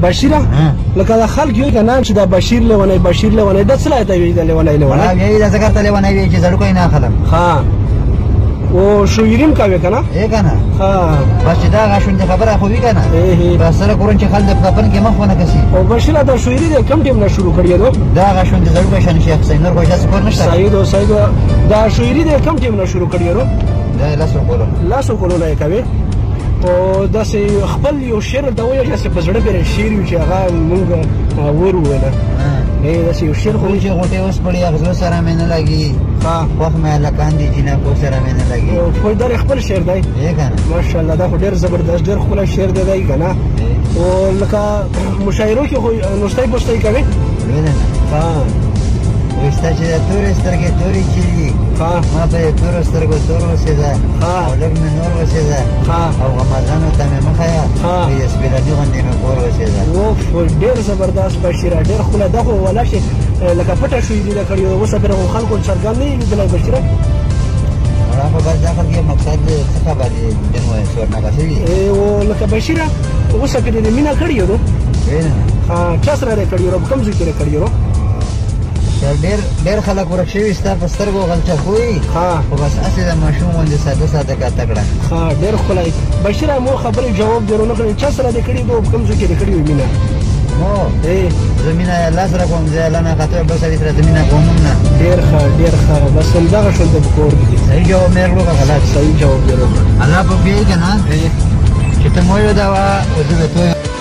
بشیره لکه دا خلک یو کنه چې دا بشیر لیونی دا څه لایته وي دا لیونی یی دا ذکر ته لیونی وي چې زړه کوي نه خلم ها او شویریم کوي کنه کنه ها بس دا غشون دي خبره خو وی کنه بس سره کورن چې خلک په خپل کې مخونه کسي او بشیر دا شویری د کم ټیم نه شروع کړی دا غشون دي زړه کوي شان شیخ حسین نور کوجاس کور نشته سعید دا شویری د کم ټیم نه شروع کړی دا لاسو کولو نه کوي او داسې خپل یو شعر ته وایي چې په زړه پورې شعر وي چې هغه مونږ وروویله داسې یو شعر خو چې غوټې اوس پړې اغزو سره مې نه لګي خوښ مې هلکان دي جینکو سره مې نه لګي دا خپل شعر دی ماشاءالله دا خو ډېر زبردست ډېر ښکلی شعر دی که نه او لکه مشاعرو کې خو نوستی پوستی کوي وستا چې د تورې سترګې تورې چیږي ما په تورو سترګو تور اوسېده او لږ مې نور اوسېده او غمازانو ته مې مه ښیه د سپېلني غوندې مې کور اوسېده ډېر زبردست بشیره ډېر ښکلی دا خو ولا شي لکه پټه شویدي ده کړې اوس پرې خو خلکو څرګند نه یې لیدلی بشیره دا خو بس دا خلک مقصد څه خبر دی جن وایي سورناکه شوي او لکه بشیره اوس پرې د مینه کړې یو چا سره یې کړې په کوم ځای کې یې کړې ډېر خلک ورک شوي ستا په سترګو غلچه خوي خو بس هسې د ماشوم غوندې ساده ساده کاته کړه ډېر ښکلی بشیره مو خبرې جواب دې ونه کړې چا سره دې کړي دي په کوم ځای کې دې کړي وي مینه زه مینه الله سره کوم زه الله نه خاطر بل سړي سره زه مینه کوم نه ډېر ښه بس همدغه شونته په کور کې دي صحیح جواب مې کړو که غلط صحیح جواب دې الله په پوهېږي که نه چې ته مو یو دا وه زه به تو